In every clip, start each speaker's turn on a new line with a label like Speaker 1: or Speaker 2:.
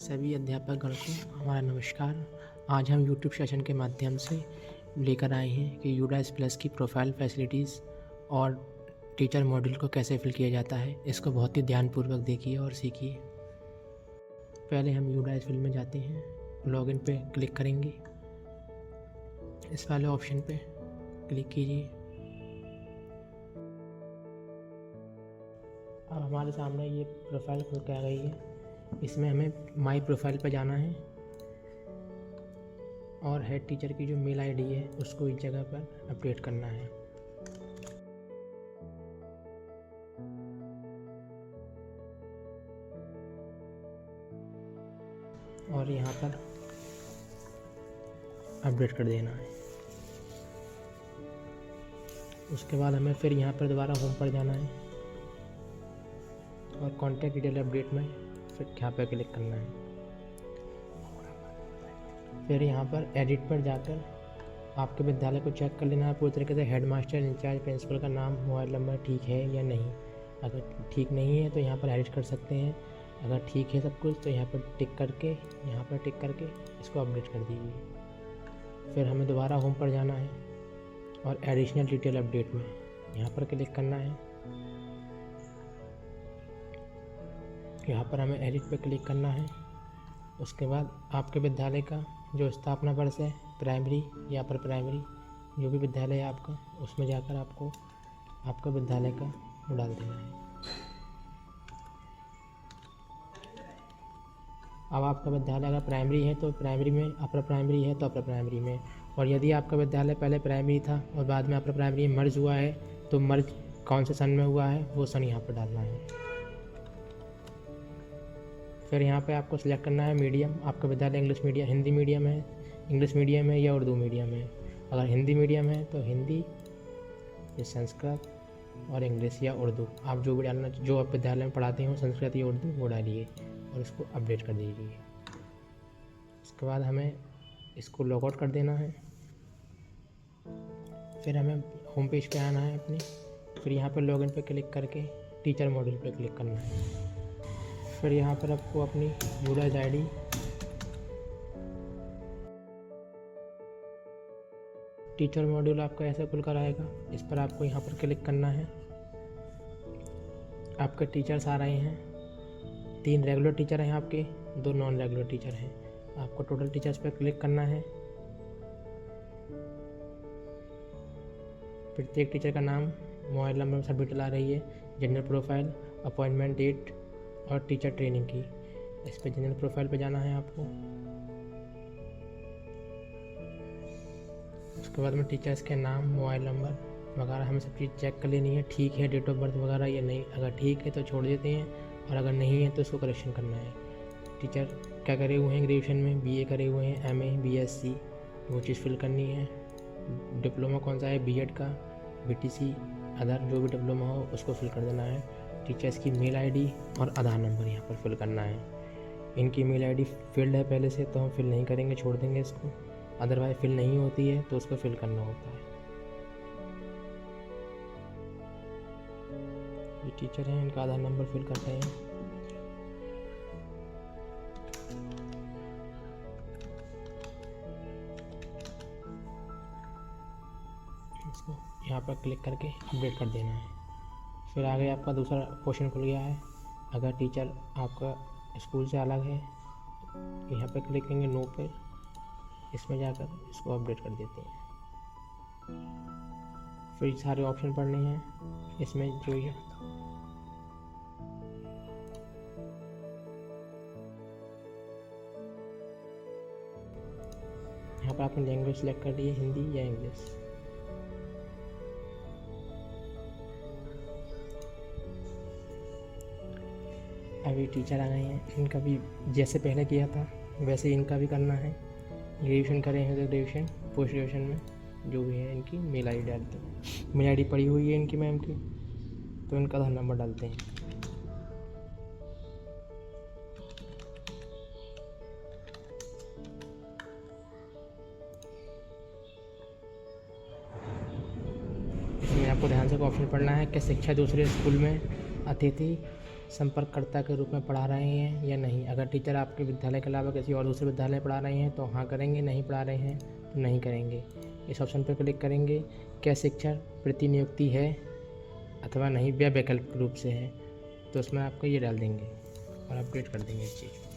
Speaker 1: सभी अध्यापकगण को हमारा नमस्कार। आज हम यूट्यूब सेशन के माध्यम से लेकर आए हैं कि यूडाइस प्लस की प्रोफाइल फैसिलिटीज़ और टीचर मॉड्यूल को कैसे फिल किया जाता है। इसको बहुत ही ध्यानपूर्वक देखिए और सीखिए। पहले हम यूडाइस फिल में जाते हैं, लॉगिन पे क्लिक करेंगे, इस वाले ऑप्शन पे क्लिक कीजिए। अब हमारे सामने ये प्रोफाइल खुल के आ गई है। इसमें हमें माई प्रोफाइल पर जाना है और हेड टीचर की जो मेल आईडी है उसको इस जगह पर अपडेट करना है। और यहाँ पर अपडेट कर देना है। उसके बाद हमें फिर यहाँ पर दोबारा होम पर जाना है और कॉन्टैक्ट डिटेल अपडेट में फिर यहाँ पर क्लिक करना है। फिर यहाँ पर एडिट पर जाकर आपके विद्यालय को चेक कर लेना है पूरी तरीके से। हेडमास्टर, इंचार्ज, प्रिंसिपल का नाम, मोबाइल नंबर ठीक है या नहीं। अगर ठीक नहीं है तो यहाँ पर एडिट कर सकते हैं। अगर ठीक है सब कुछ तो यहाँ पर टिक करके इसको अपडेट कर दीजिए। फिर हमें दोबारा होम पर जाना है और एडिशनल डिटेल अपडेट में यहाँ पर क्लिक करना है। यहाँ पर हमें एडिट पे क्लिक करना है। उसके बाद आपके विद्यालय का जो स्थापना वर्ष है, प्राइमरी या अपर प्राइमरी, जो भी विद्यालय है आपका, उसमें जाकर आपको आपका विद्यालय का वो डाल देना है। अब आपका विद्यालय अगर प्राइमरी है तो प्राइमरी में, अपर प्राइमरी है तो अपर प्राइमरी में, और यदि आपका विद्यालय पहले प्राइमरी था और बाद में अपर प्राइमरी मर्ज हुआ है तो मर्ज कौन से सन में हुआ है वो सन यहाँ पर डालना है। फिर यहाँ पे आपको सिलेक्ट करना है मीडियम। आपका विद्यालय इंग्लिश मीडियम, हिंदी मीडियम है, इंग्लिश मीडियम है या उर्दू मीडियम है। अगर हिंदी मीडियम है तो हिंदी या संस्कृत और इंग्लिश या उर्दू, आप जो भी डालना, जो आप विद्यालय में पढ़ाते हो संस्कृत या उर्दू, वो डालिए और इसको अपडेट कर दीजिए। उसके बाद हमें इसको लॉग आउट कर देना है। फिर हमें होम पेज पे आना है अपने। फिर यहाँ पर लॉगिन पे क्लिक करके टीचर मॉड्यूल पे क्लिक करना है। फिर यहाँ पर आपको अपनी यूडाइस आईडी, टीचर मॉड्यूल आपका ऐसे खुल कर आएगा। इस पर आपको यहाँ पर क्लिक करना है। आपके टीचर्स आ रहे हैं, 3 रेगुलर टीचर हैं आपके, 2 नॉन रेगुलर टीचर हैं। आपको टोटल टीचर्स पर क्लिक करना है। प्रत्येक टीचर का नाम, मोबाइल नंबर सब डिटेल आ रही है, जनरल प्रोफाइल, अपॉइंटमेंट डेट और टीचर ट्रेनिंग की। इस पर जनरल प्रोफाइल पे जाना है आपको। उसके बाद में टीचर्स के नाम, मोबाइल नंबर वगैरह हमें सब चीज़ चेक कर लेनी है, ठीक है, डेट ऑफ बर्थ वगैरह या नहीं। अगर ठीक है तो छोड़ देते हैं और अगर नहीं है तो उसको करेक्शन करना है। टीचर क्या करे हुए हैं ग्रेजुएशन में, बीए करे हुए हैं, एमए, बीएससी, वो चीज़ फिल करनी है। डिप्लोमा कौन सा है, बीएड का, बीटीसी, अदर जो भी डिप्लोमा हो उसको फिल कर देना है। टीचर्स की मेल आईडी और आधार नंबर यहाँ पर फिल करना है। इनकी मेल आईडी फिल्ड है पहले से तो हम फिल नहीं करेंगे, छोड़ देंगे इसको। अदरवाइज फिल नहीं होती है तो उसको फिल करना होता है। ये टीचर हैं, इनका आधार नंबर फिल करते हैं। इसको यहाँ पर क्लिक करके अपडेट कर देना है। फिर आगे आपका दूसरा क्वेश्चन खुल गया है। अगर टीचर आपका स्कूल से अलग है, यहाँ पे क्लिक करेंगे नो पे, इसमें जाकर इसको अपडेट कर देते हैं। फिर सारे ऑप्शन पढ़ने हैं। इसमें जो ये यहाँ पर आपने लैंग्वेज सेलेक्ट कर ली है, हिंदी या इंग्लिश। अभी टीचर आ गए हैं, इनका भी जैसे पहले किया था वैसे इनका भी करना है। ग्रेजुएशन करे हैं तो ग्रेजुएशन, पोस्ट ग्रेजुएशन में जो भी है इनकी मेल आईडी डालते हैं। मेल आईडी पड़ी हुई है इनकी मैम की, तो इनका आधार नंबर डालते हैं। इसमें आपको ध्यान से ऑप्शन पढ़ना है कि शिक्षा दूसरे स्कूल में अतिथि संपर्ककर्ता के रूप में पढ़ा रहे हैं या नहीं। अगर टीचर आपके विद्यालय के अलावा किसी और दूसरे विद्यालय में पढ़ा रहे हैं तो हाँ करेंगे, नहीं पढ़ा रहे हैं तो नहीं करेंगे। इस ऑप्शन पर क्लिक करेंगे। क्या शिक्षण प्रतिनियुक्ति है अथवा नहीं, या वैकल्पिक रूप से है, तो उसमें आपको ये डाल देंगे और अपडेट कर देंगे इस चीज़।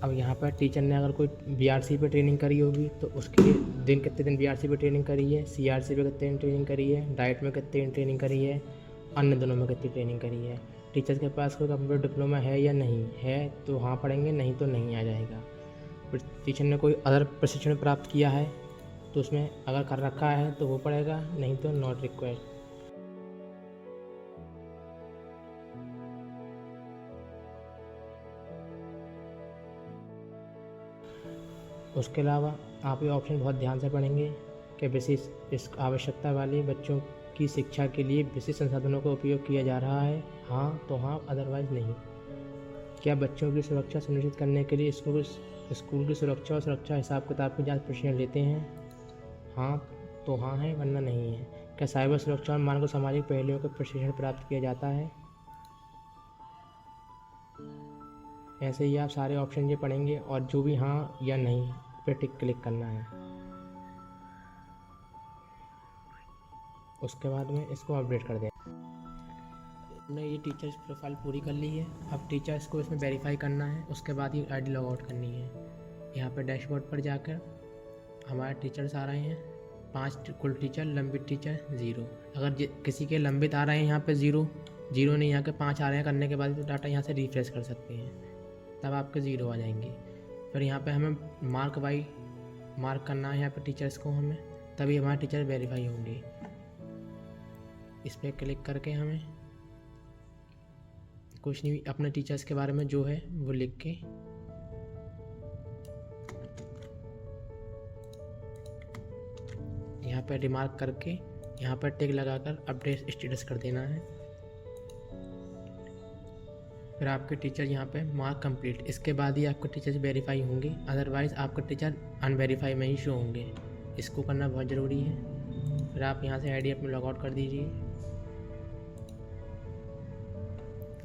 Speaker 1: अब यहाँ पर टीचर ने अगर कोई बीआरसी पे ट्रेनिंग करी होगी तो उसके दिन कितने दिन बीआरसी पे ट्रेनिंग करी है, सीआरसी पे कितने दिन ट्रेनिंग करी है, डाइट में कितने दिन ट्रेनिंग करी है, अन्य दोनों में कितनी ट्रेनिंग करी है। टीचर के पास कोई कंप्यूटर डिप्लोमा है या नहीं है तो हाँ पढ़ेंगे, नहीं तो नहीं आ जाएगा। टीचर ने कोई अदर प्रशिक्षण प्राप्त किया है तो उसमें अगर कर रखा है तो वो पढ़ेगा, नहीं तो नॉट रिक्वायर्ड। उसके अलावा आप ये ऑप्शन बहुत ध्यान से पढ़ेंगे कि विशेष इस आवश्यकता वाले बच्चों की शिक्षा के लिए विशेष संसाधनों का उपयोग किया जा रहा है, हाँ तो हाँ, अदरवाइज़ नहीं। क्या बच्चों की सुरक्षा सुनिश्चित करने के लिए स्कूल की सुरक्षा और सुरक्षा हिसाब किताब की जांच प्रशिक्षण लेते हैं, हाँ तो हाँ है, वरना नहीं है। क्या साइबर सुरक्षा और मानव सामाजिक पहलुओं का प्रशिक्षण प्राप्त किया जाता है। ऐसे ही आप सारे ऑप्शन ये पढ़ेंगे और जो भी हाँ या नहीं पे टिक क्लिक करना है। उसके बाद में इसको अपडेट कर दें। हमने ये टीचर्स प्रोफाइल पूरी कर ली है। अब टीचर्स को इसमें वेरीफाई करना है, उसके बाद ये आईडी लॉग आउट करनी है। यहाँ पर डैशबोर्ड पर जाकर हमारे टीचर्स आ रहे हैं 5 कुल टीचर, लंबित टीचर 0। अगर किसी के लंबित आ रहे हैं यहाँ पे 0 नहीं, यहाँ के 5 आ रहे हैं, करने के बाद तो डाटा यहाँ से रिफ्रेश कर सकते हैं, तब आपके 0 आ जाएंगे। फिर यहाँ पे हमें मार्क करना है यहाँ पे टीचर्स को हमें, तभी हमारे टीचर वेरीफाई होंगे। इस पर क्लिक करके हमें कुछ नहीं, अपने टीचर्स के बारे में जो है वो लिख के यहाँ पर रिमार्क करके यहाँ पर टिक लगाकर अपडेट स्टेटस कर देना है। फिर आपके टीचर यहाँ पे मार्क कंप्लीट, इसके बाद ही आपके टीचर्स वेरीफाई होंगे, अदरवाइज़ आपके टीचर अनवेरीफाई में ही शो होंगे। इसको करना बहुत ज़रूरी है। फिर आप यहाँ से आईडी अपने लॉग आउट कर दीजिए।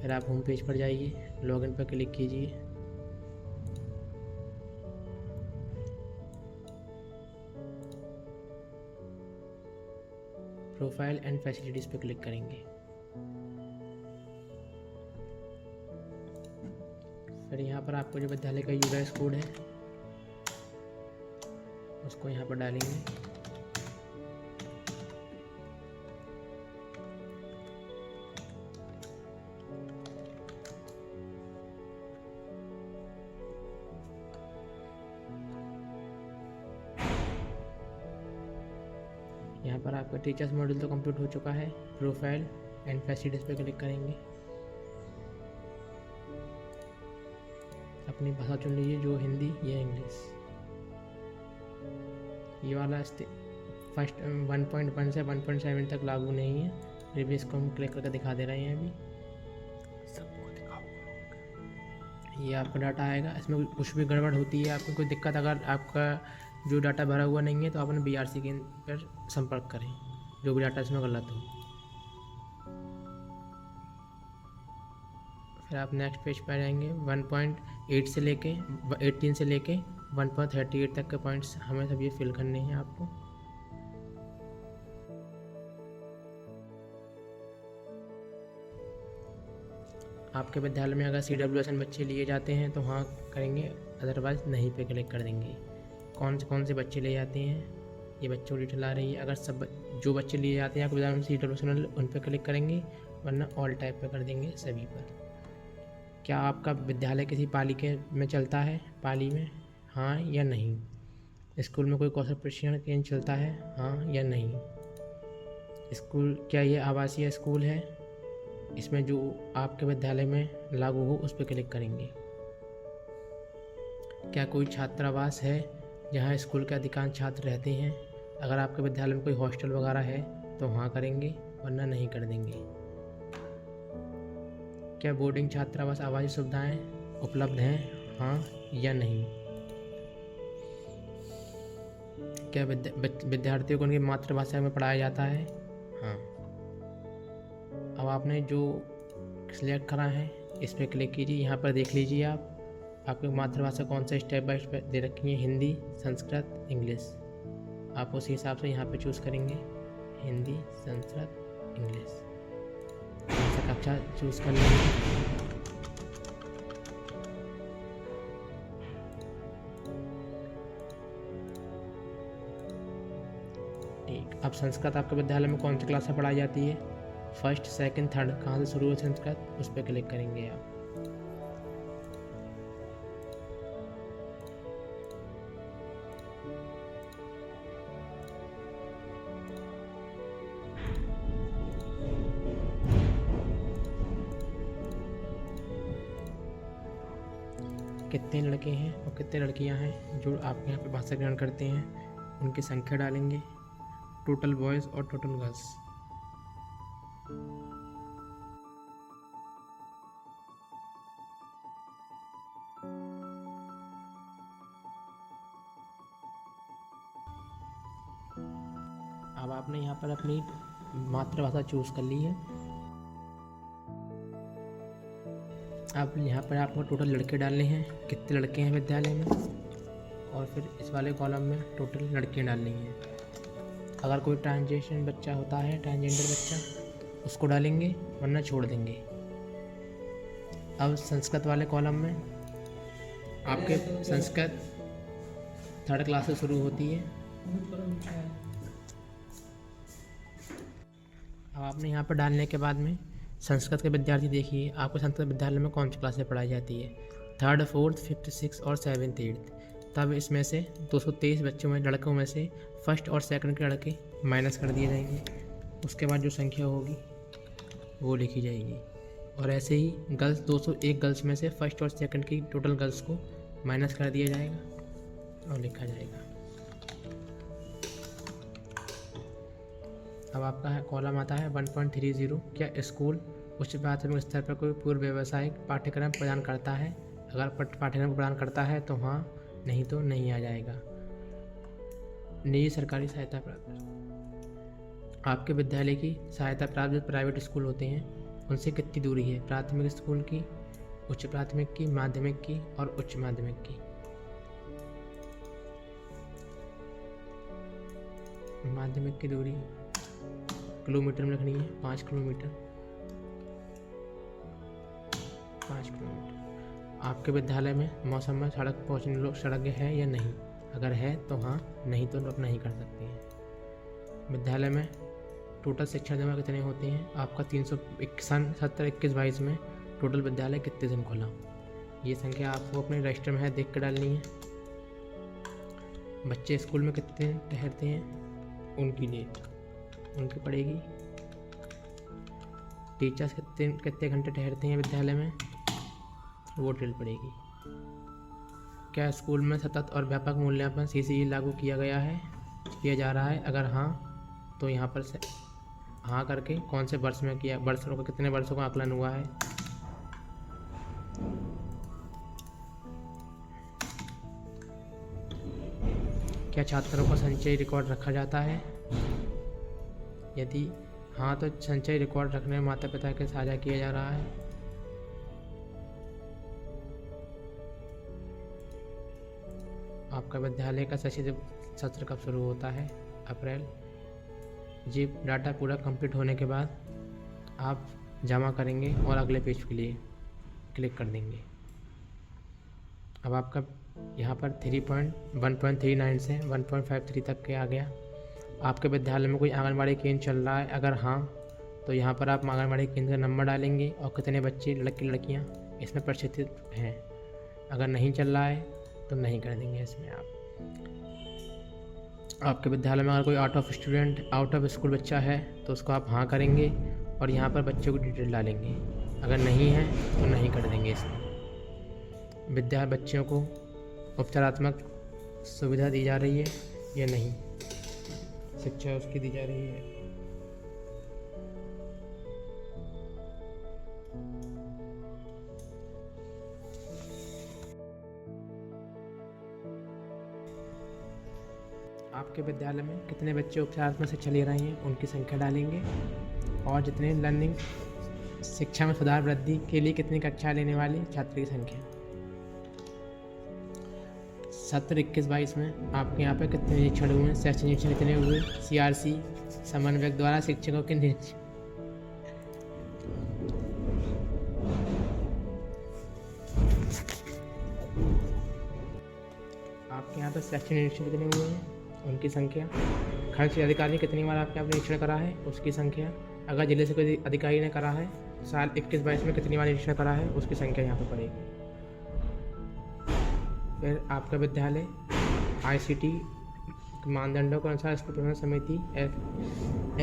Speaker 1: फिर आप होम पेज पर जाइए, लॉगिन पर क्लिक कीजिए। प्रोफाइल एंड फैसिलिटीज़ पर क्लिक करेंगे। फिर यहाँ पर आपको जो विद्यालय का यूआईएस कोड है उसको यहाँ पर डालेंगे। यहाँ पर आपका टीचर्स मॉड्यूल तो कंप्लीट हो चुका है। प्रोफाइल एंड फैसिलिटीज़ पे क्लिक करेंगे। अपनी भाषा चुन लीजिए, जो हिंदी या इंग्लिश। ये वाला फर्स्ट 1.1 से 1.7 तक लागू नहीं है, फिर भी इसको हम क्लिक करके दिखा दे रहे हैं। अभी सबको दिखाओ, ये आपका डाटा आएगा। इसमें कुछ भी गड़बड़ होती है, आपको कोई दिक्कत, अगर आपका जो डाटा भरा हुआ नहीं है तो आप अपने बीआरसी केंद्र पर संपर्क करें, जो भी डाटा इसमें गलत हो। फिर आप नेक्स्ट पेज पर जाएंगे। 1.8 से लेके 18 से लेके 1.38 तक के पॉइंट्स हमें सब ये फिल करने हैं आपको। आपके विद्यालय में अगर CWSN बच्चे लिए जाते हैं तो हाँ करेंगे, अदरवाइज नहीं पे क्लिक कर देंगे। कौन से बच्चे लिए जाते हैं ये बच्चों की डिटेल आ रही है। अगर सब जो बच्चे लिए जाते हैं आपके विद्यालय में CWSN, उन पर क्लिक करेंगे, वरना ऑल टाइप पे कर देंगे सभी पर। क्या आपका विद्यालय किसी पालिका में चलता है, पाली में, हाँ या नहीं। स्कूल में कोई कौशल प्रशिक्षण केंद्र चलता है, हाँ या नहीं। स्कूल, क्या ये आवासीय स्कूल है, इसमें जो आपके विद्यालय में लागू हो उस पर क्लिक करेंगे। क्या कोई छात्रावास है जहाँ स्कूल के अधिकांश छात्र रहते हैं। अगर आपके विद्यालय में कोई हॉस्टल वगैरह है तो हाँ करेंगे, वरना नहीं कर देंगे। क्या बोर्डिंग छात्रावास आवासीय सुविधाएं उपलब्ध हैं, हाँ या नहीं। क्या विद्यार्थियों को उनकी मातृभाषा में पढ़ाया जाता है, हाँ। अब आपने जो सिलेक्ट करा है इस पर क्लिक कीजिए। यहाँ पर देख लीजिए आप आपकी मातृभाषा कौन सा स्टेप बाय स्टेप दे रखी है, हिंदी, संस्कृत, इंग्लिश। आप उसी हिसाब से यहाँ पे चूज़ करेंगे, हिंदी, संस्कृत, इंग्लिश। कौन सा कक्षा चूज़ कर लेंगे। ठीक, अब संस्कृत आपके विद्यालय में कौन सी क्लास में पढ़ाई जाती है, फर्स्ट, सेकंड, थर्ड, कहाँ से शुरू है संस्कृत, उस पर क्लिक करेंगे आप। कितने लड़के हैं और कितने लड़कियां हैं जो आपके यहाँ पे भाषा ग्रहण करते हैं, उनकी संख्या डालेंगे, टोटल बॉयज़ और टोटल गर्ल्स। अब आपने यहाँ पर अपनी मातृभाषा चूज़ कर ली है। अब यहाँ पर आपको टोटल लड़के डालने हैं, कितने लड़के हैं विद्यालय में, और फिर इस वाले कॉलम में टोटल लड़कियाँ डालनी हैं। अगर कोई ट्रांसजेंडर बच्चा होता है, ट्रांसजेंडर बच्चा, उसको डालेंगे, वरना छोड़ देंगे। अब संस्कृत वाले कॉलम में आपके संस्कृत थर्ड क्लास से शुरू होती है। अब आपने यहाँ पर डालने के बाद में संस्कृत के विद्यार्थी देखिए आपको संस्कृत विद्यालय में कौन सी क्लास में पढ़ाई जाती है, थर्ड, फोर्थ, फिफ्थ, सिक्स और सेवन्थ, एट्थ। तब इसमें से 223 बच्चों में, लड़कों में से फर्स्ट और सेकंड के लड़के माइनस कर दिए जाएंगे। उसके बाद जो संख्या होगी वो लिखी जाएगी। और ऐसे ही गर्ल्स, 201 गर्ल्स में से फर्स्ट और सेकंड की टोटल गर्ल्स को माइनस कर दिया जाएगा और लिखा जाएगा। अब आपका कॉलम आता है 1.30, क्या स्कूल उच्च प्राथमिक स्तर पर कोई पूर्व व्यावसायिक पाठ्यक्रम प्रदान करता है। अगर पाठ्यक्रम प्रदान करता है तो हाँ, नहीं तो नहीं आ जाएगा। निजी सरकारी सहायता प्राप्त, आपके विद्यालय की सहायता प्राप्त जो प्राइवेट स्कूल होते हैं उनसे कितनी दूरी है, प्राथमिक स्कूल की, उच्च प्राथमिक की, माध्यमिक की और उच्च माध्यमिक की। माध्यमिक की दूरी किलोमीटर में रखनी है, 5 किलोमीटर। 5 किलोमीटर। आपके विद्यालय में मौसम में सड़क पहुँचने सड़क है या नहीं, अगर है तो हाँ, नहीं तो आप नहीं कर सकते हैं। विद्यालय में टोटल शिक्षा जमा कितने होते हैं, आपका 370-21-22 में टोटल विद्यालय कितने दिन खुला, ये संख्या आपको अपने रजिस्टर में है देख कर डालनी है। बच्चे स्कूल में कितने ठहरते हैं, उनकी डेट उनकी पड़ेगी। टीचर्स कितने घंटे ठहरते हैं विद्यालय में, वो डिटेल पड़ेगी। क्या स्कूल में सतत और व्यापक मूल्यांकन CCE लागू किया जा रहा है, अगर हाँ तो यहाँ पर से हाँ करके कौन से वर्ष में किया, वर्षों का कितने वर्षों का आकलन हुआ है। क्या छात्रों का संचयी रिकॉर्ड रखा जाता है, यदि हाँ तो संचयी रिकॉर्ड रखने में माता पिता के साझा किया जा रहा है। आपका विद्यालय का शैक्षणिक सत्र कब शुरू होता है, अप्रैल। ये डाटा पूरा कंप्लीट होने के बाद आप जमा करेंगे और अगले पेज के लिए क्लिक कर देंगे। अब आपका यहाँ पर 1.39 से 1.53 तक के आ गया। आपके विद्यालय में कोई आंगनबाड़ी केंद्र चल रहा है, अगर हाँ तो यहाँ पर आप आंगनबाड़ी केंद्र का नंबर डालेंगे और कितने बच्चे, लड़के लड़कियाँ इसमें प्रशिक्षित हैं। अगर नहीं चल रहा है तो नहीं कर देंगे इसमें आप। आपके विद्यालय में अगर कोई आउट ऑफ स्कूल बच्चा है तो उसको आप हाँ करेंगे और यहाँ पर बच्चों की डिटेल डालेंगे। अगर नहीं है तो नहीं कर देंगे इसमें। बच्चों को उपचारात्मक सुविधा दी जा रही है या नहीं, शिक्षा उसकी दी जा रही है। आपके विद्यालय में कितने बच्चे उपचारात्मक शिक्षा ले रहे हैं, उनकी संख्या डालेंगे और जितने लर्निंग शिक्षा में सुधार वृद्धि के लिए कितनी कक्षा लेने वाले छात्र की संख्या। सत्र 21-22 में आपके यहाँ पे कितने निरीक्षण हुए, शैक्षणिक निरीक्षण कितने हुए, CRC समन्वयक द्वारा शिक्षकों के निरीक्षण। आपके यहाँ पे शैक्षणिक निरीक्षण कितने हुए हैं, उनकी संख्या। खर्च अधिकारी ने कितनी बार आपके यहाँ निरीक्षण करा है, उसकी संख्या। अगर जिले से कोई अधिकारी ने करा है साल 21-22 में कितनी बार निरीक्षण करा है, उसकी संख्या यहाँ पे पड़ेगी। फिर आपका विद्यालय ICT मानदंडों के अनुसार स्कूल प्रबंधन समिति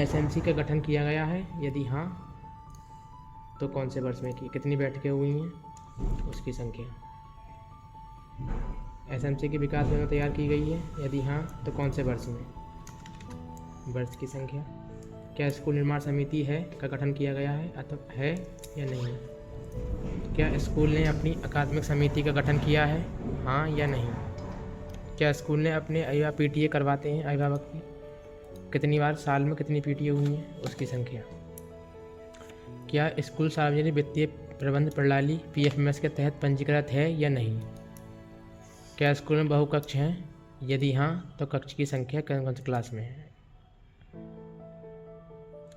Speaker 1: SMC का गठन किया गया है, यदि हाँ तो कौन से वर्ष में की, कितनी बैठकें हुई हैं, उसकी संख्या। SMC की विकास योजना तैयार की गई है, यदि हाँ तो कौन से वर्ष में, वर्ष की संख्या। क्या स्कूल निर्माण समिति है का गठन किया गया है अथवा है या नहीं। क्या स्कूल ने अपनी अकादमिक समिति का गठन किया है, हाँ या नहीं। क्या स्कूल ने अपने अभिभावक PTA करवाते हैं, अभिभावक की कितनी बार साल में कितनी PTA हुई हैं, उसकी संख्या। क्या स्कूल सार्वजनिक वित्तीय प्रबंध प्रणाली PFMS के तहत पंजीकृत है या नहीं। क्या स्कूल में बहुकक्ष हैं, यदि हाँ तो कक्ष की संख्या कौन सी क्लास में है।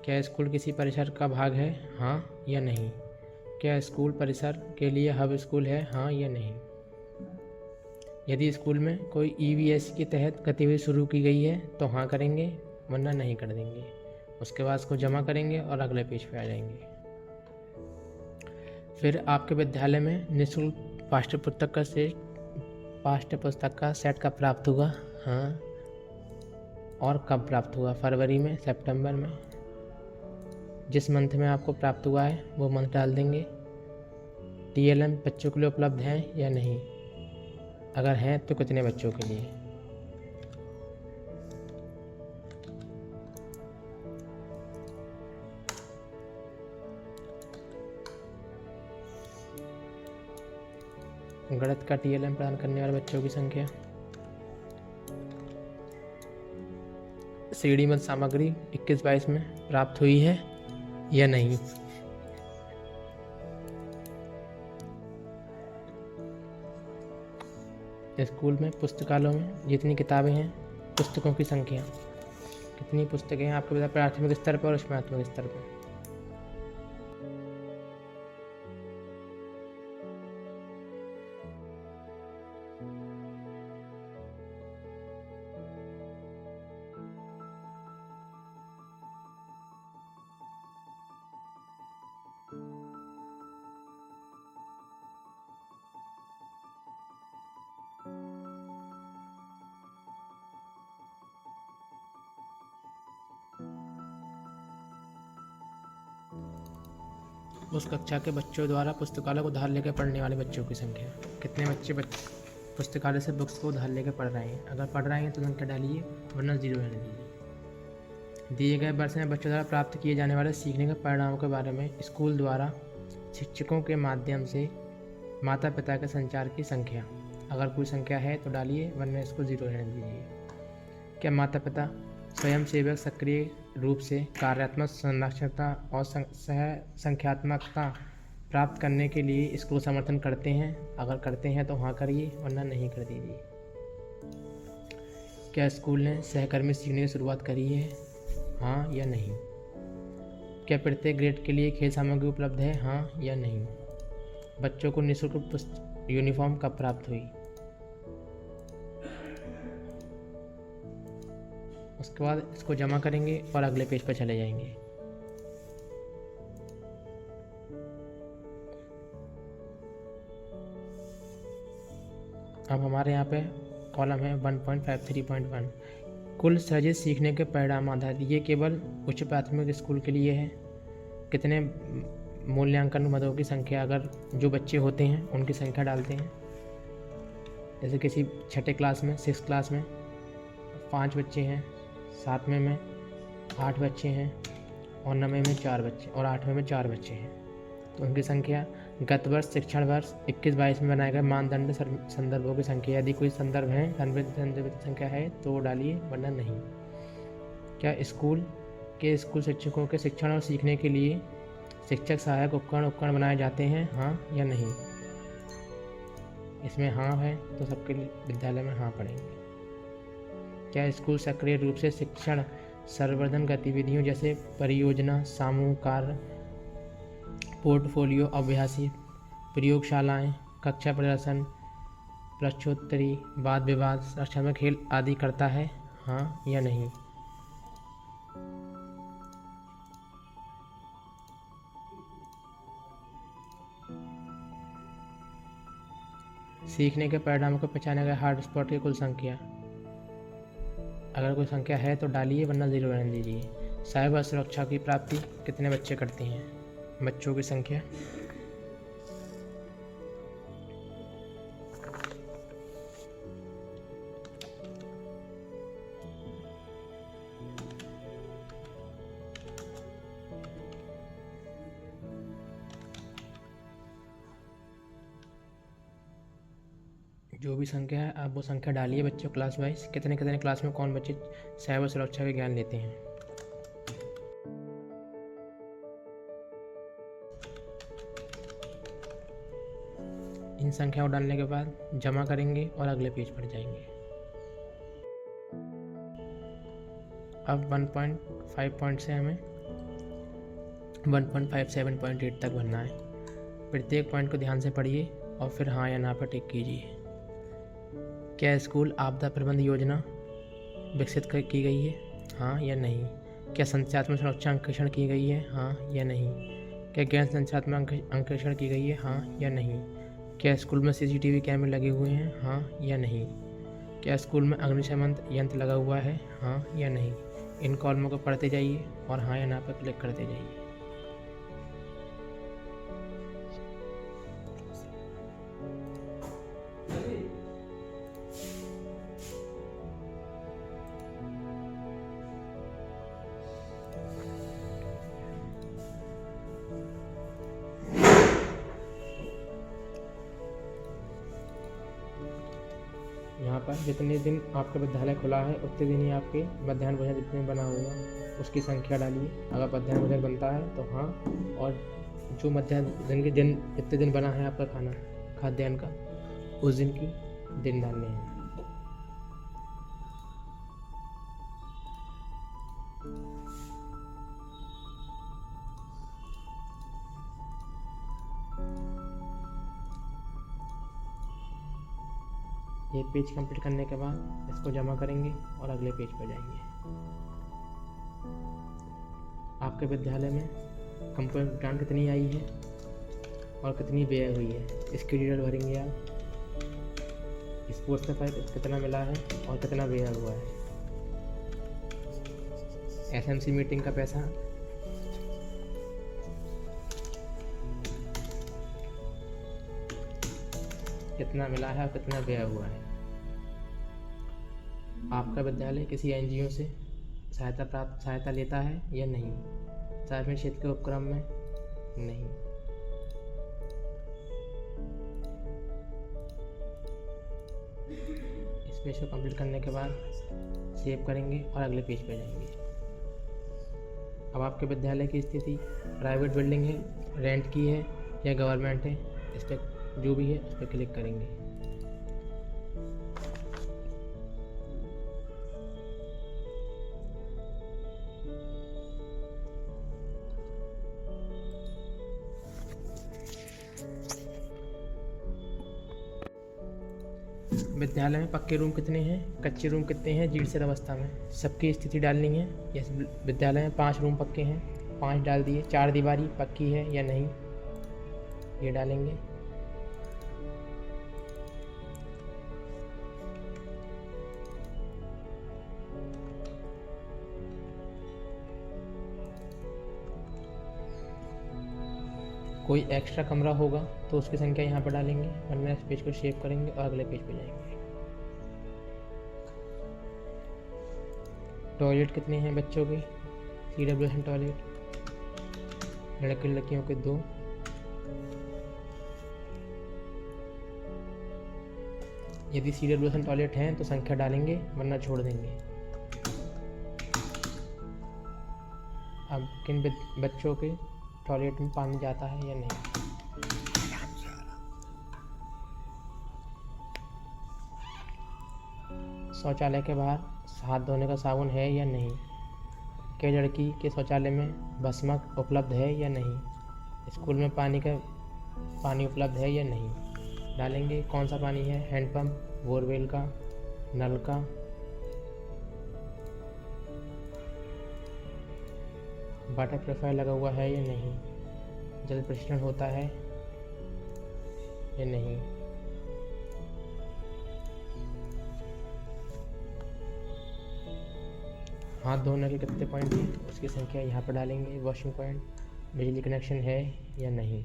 Speaker 1: क्या स्कूल किसी परिसर का भाग है, हाँ या नहीं। क्या स्कूल परिसर के लिए हब स्कूल है, हाँ या नहीं। यदि स्कूल में कोई EVS के तहत गतिविधि शुरू की गई है तो हाँ करेंगे, वरना नहीं कर देंगे। उसके बाद उसको जमा करेंगे और अगले पेज पे आ जाएंगे। फिर आपके विद्यालय में निःशुल्क पाठ्य पुस्तक का सेट कब प्राप्त हुआ, हाँ, और कब प्राप्त हुआ, फरवरी में, सितंबर में। जिस मंथ में आपको प्राप्त हुआ है वो मंथ डाल देंगे। TLM बच्चों के लिए उपलब्ध है या नहीं, अगर हैं तो कितने बच्चों के लिए। गणित का TLM प्रदान करने वाले बच्चों की संख्या। सीढ़ीबद्ध सामग्री 21-22 में प्राप्त हुई है या नहीं। स्कूल में पुस्तकालयों में जितनी किताबें हैं, पुस्तकों की संख्या कितनी पुस्तकें हैं आपके प्राथमिक स्तर पर और उच्च माध्यमिक स्तर पर। उस कक्षा के बच्चों द्वारा पुस्तकालय को उधार लेकर पढ़ने वाले बच्चों की संख्या। कितने बच्चे पुस्तकालय से बुक्स को उधार लेकर पढ़ रहे हैं, अगर पढ़ रहे हैं तो संख्या डालिए, वरना 0 रहने दीजिए। दिए गए वर्ष में बच्चों द्वारा प्राप्त किए जाने वाले सीखने के परिणामों के बारे में स्कूल द्वारा शिक्षकों के माध्यम से माता पिता के संचार की संख्या। अगर कोई संख्या है तो डालिए, वरना इसको 0 रहने दीजिए। क्या माता पिता स्वयं सेवक सक्रिय रूप से कार्यात्मक संरक्षणता और संख्यात्मकता प्राप्त करने के लिए स्कूल समर्थन करते हैं, अगर करते हैं तो हाँ करिए, वरना नहीं कर दीजिए। क्या स्कूल ने सहकर्मी सीखने की शुरुआत करी है, हाँ या नहीं। क्या प्रत्येक ग्रेड के लिए खेल सामग्री उपलब्ध है, हाँ या नहीं। बच्चों को निःशुल्क यूनिफॉर्म कब प्राप्त हुई। उसके बाद इसको जमा करेंगे और अगले पेज पर चले जाएंगे। अब हमारे यहाँ पे कॉलम है 1.53.1 कुल सृजित सीखने के परिणाम आधारित। ये केवल उच्च प्राथमिक स्कूल के लिए है। कितने मूल्यांकन मदों की संख्या, अगर जो बच्चे होते हैं उनकी संख्या डालते हैं। जैसे किसी छठे क्लास में 6 क्लास में 5 बच्चे हैं, 7वें में 8 बच्चे हैं और 9वें में 4 बच्चे और 8वें में 4 बच्चे हैं, तो उनकी संख्या गत वर्ष शिक्षण वर्ष 21-22 में बनाए गए मानदंड संदर्भों की संख्या। यदि कोई संदर्भ है, संदर्भित संख्या है तो डालिए, वरना नहीं। क्या स्कूल के स्कूल शिक्षकों के शिक्षण और सीखने के लिए शिक्षक सहायक उपकरण बनाए जाते हैं, हाँ या नहीं? इसमें हाँ है तो सबके विद्यालय में हाँ पढ़ेंगे। क्या स्कूल सक्रिय रूप से शिक्षण संवर्धन गतिविधियों जैसे परियोजना, समूह कार्य, पोर्टफोलियो, अभ्यासी प्रयोगशालाएं, कक्षा प्रदर्शन, प्रश्नोत्तरी, वाद विवाद, रक्षात्मक खेल आदि करता है, हाँ या नहीं? सीखने के परिणामों को पहचाने गए हॉटस्पॉट की कुल संख्या, अगर कोई संख्या है तो डालिए वरना 0 रहने दीजिए। साइबर सुरक्षा की प्राप्ति कितने बच्चे करते हैं? बच्चों की संख्या, जो भी संख्या है आप वो संख्या डालिए बच्चों क्लास वाइज। कितने कितने क्लास में कौन बच्चे साइबर सुरक्षा का ज्ञान लेते हैं। इन संख्याओं डालने के बाद जमा करेंगे और अगले पेज पर जाएंगे। अब 1.5 पॉइंट से हमें 1.57.8 तक भरना है। प्रत्येक पॉइंट को ध्यान से पढ़िए और फिर हाँ या ना पर टिक कीजिए। क्या स्कूल आपदा प्रबंध योजना विकसित की गई है, हाँ या नहीं? क्या संचात्मक सुरक्षा अंकेक्षण की गई है, हाँ या नहीं? क्या गैर संचात्मक अंकेक्षण की गई है, हाँ या नहीं? क्या स्कूल में CCTV कैमरे लगे हुए हैं, हाँ या नहीं? क्या स्कूल में अग्निशमन यंत्र लगा हुआ है, हाँ या नहीं? इन कॉलमों को पढ़ते जाइए और हाँ या ना पर क्लिक करते जाइए। यहाँ पर जितने दिन आपका विद्यालय खुला है उतने दिन ही आपके मध्याह्न भोजन जितने बना होगा उसकी संख्या डालिए। अगर मध्याह्न भोजन बनता है तो हाँ, और जो मध्याह्न के दिन जितने दिन बना है आपका खाना खाद्यान्न का, उस दिन की दिन डालने हैं। ये पेज कंप्लीट करने के बाद इसको जमा करेंगे और अगले पेज पर जाएंगे। आपके विद्यालय में कंप्यूटर ग्रांट कितनी आई है और कितनी व्यय हुई है, इसकी डिटेल भरेंगे आप। स्पोर्ट्स का पैसा कितना मिला है और कितना व्यय हुआ है। SMC मीटिंग का पैसा कितना मिला है और कितना व्यय हुआ है। आपका विद्यालय किसी NGO से सहायता लेता है या नहीं? सार्वजनिक क्षेत्र के उपक्रम में नहीं। इस पेज को कंप्लीट करने के बाद सेव करेंगे और अगले पेज पे जाएंगे। अब आपके विद्यालय की स्थिति प्राइवेट बिल्डिंग है, रेंट की है या गवर्नमेंट है, इस पर जो भी है उस पर क्लिक करेंगे। विद्यालय में पक्के रूम कितने हैं, कच्चे रूम कितने हैं, जीर्ण अवस्था में, सबकी स्थिति डालनी है। यस, विद्यालय में 5 रूम पक्के हैं, 5 डाल दिए। 4 दीवारी पक्की है या नहीं, ये डालेंगे। कोई एक्स्ट्रा कमरा होगा तो उसकी संख्या यहाँ पर डालेंगे, वरना इस पेज को सेव करेंगे और अगले पेज पे जाएंगे। टॉयलेट कितने हैं बच्चों के, CWS टॉयलेट, लड़के लड़कियों के 2। यदि CWS टॉयलेट हैं तो संख्या डालेंगे, वरना छोड़ देंगे। अब किन बच्चों के टॉयलेट में पानी जाता है या नहीं। शौचालय के बाहर हाथ धोने का साबुन है या नहीं। क्या लड़की के शौचालय में भस्मक उपलब्ध है या नहीं। स्कूल में पानी उपलब्ध है या नहीं। डालेंगे कौन सा पानी है, हैंडपम्प, बोरवेल का, नल का। वाटर प्योरीफायर लगा हुआ है या नहीं। जल प्रशीतन होता है या नहीं। हाथ धोने के कितने पॉइंट हैं, उसकी संख्या यहाँ पर डालेंगे। वॉशिंग पॉइंट, बिजली कनेक्शन है या नहीं।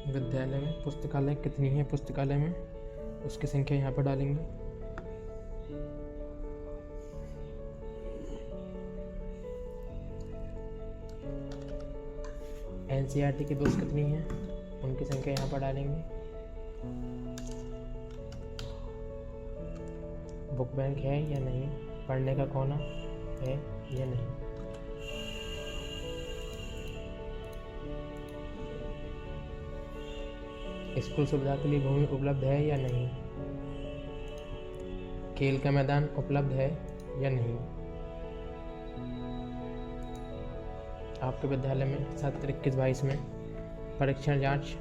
Speaker 1: विद्यालय में पुस्तकालय कितनी है, पुस्तकालय में उसकी संख्या यहाँ पर डालेंगे। एनसीईआरटी की बुक्स कितनी हैं, उनकी संख्या यहाँ पर डालेंगे। बुक बैंक है या नहीं। पढ़ने का कोना है या नहीं। स्कूल सुविधा के लिए भूमि उपलब्ध है या नहीं। खेल का मैदान उपलब्ध है या नहीं। आपके विद्यालय में सत्र 21-22 में परीक्षण जांच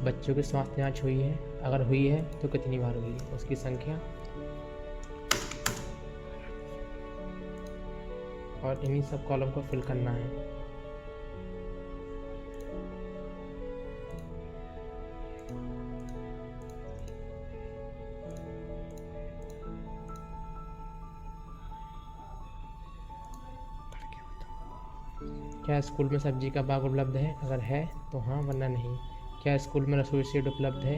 Speaker 1: बच्चों की स्वास्थ्य जांच हुई है, अगर हुई है तो कितनी बार हुई है, उसकी संख्या। और इन्हीं सब कॉलम को फिल करना है। क्या स्कूल में सब्जी का बाग उपलब्ध है, अगर है तो हाँ वरना नहीं। क्या स्कूल में रसोई सेट उपलब्ध है,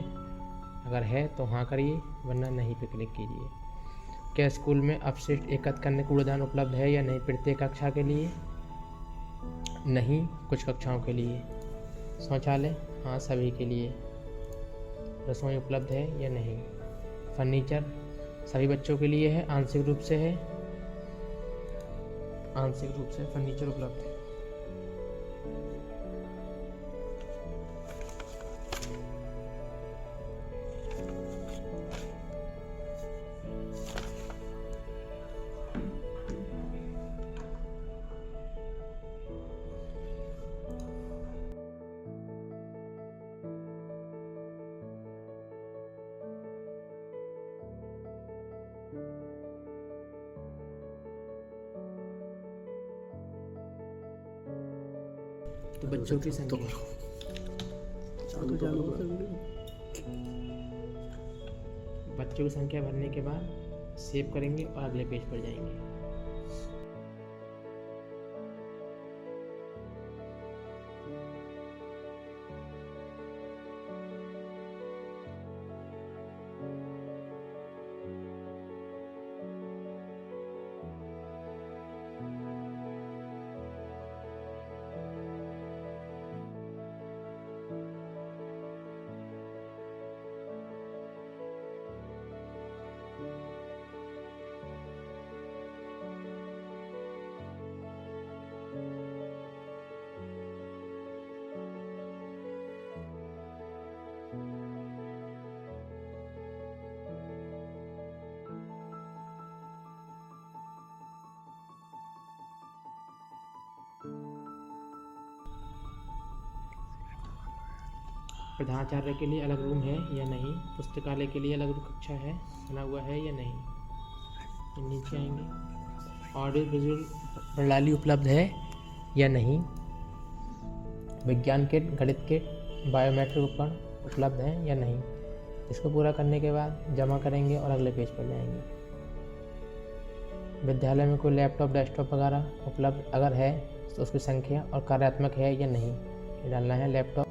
Speaker 1: अगर है तो हाँ करिए वरना नहीं पे क्लिक कीजिए। क्या स्कूल में अपशिष्ट एकत्र करने कूड़ेदान उपलब्ध है या नहीं, प्रत्येक कक्षा के लिए, नहीं कुछ कक्षाओं के लिए। शौचालय हाँ सभी के लिए। रसोई उपलब्ध है या नहीं। फर्नीचर सभी बच्चों के लिए है, आंशिक रूप से है, आंशिक रूप से फर्नीचर उपलब्ध है। तो बच्चों की संख्या बच्चों की संख्या भरने के बाद सेव करेंगे और अगले पेज पर जाएंगे। प्रधानाचार्य के लिए अलग रूम है या नहीं। पुस्तकालय के लिए अलग कक्षा है बना हुआ है या नहीं। तो नीचे आएंगे। ऑडियो विजुअल प्रणाली उपलब्ध है या नहीं। विज्ञान किट, गणित किट, बायोमेट्रिक उपकरण उपलब्ध है या नहीं। इसको पूरा करने के बाद जमा करेंगे और अगले पेज पर जाएंगे। विद्यालय में कोई लैपटॉप, डेस्कटॉप वगैरह उपलब्ध अगर है तो उसकी संख्या और कार्यात्मक है या नहीं, ये डालना है। लैपटॉप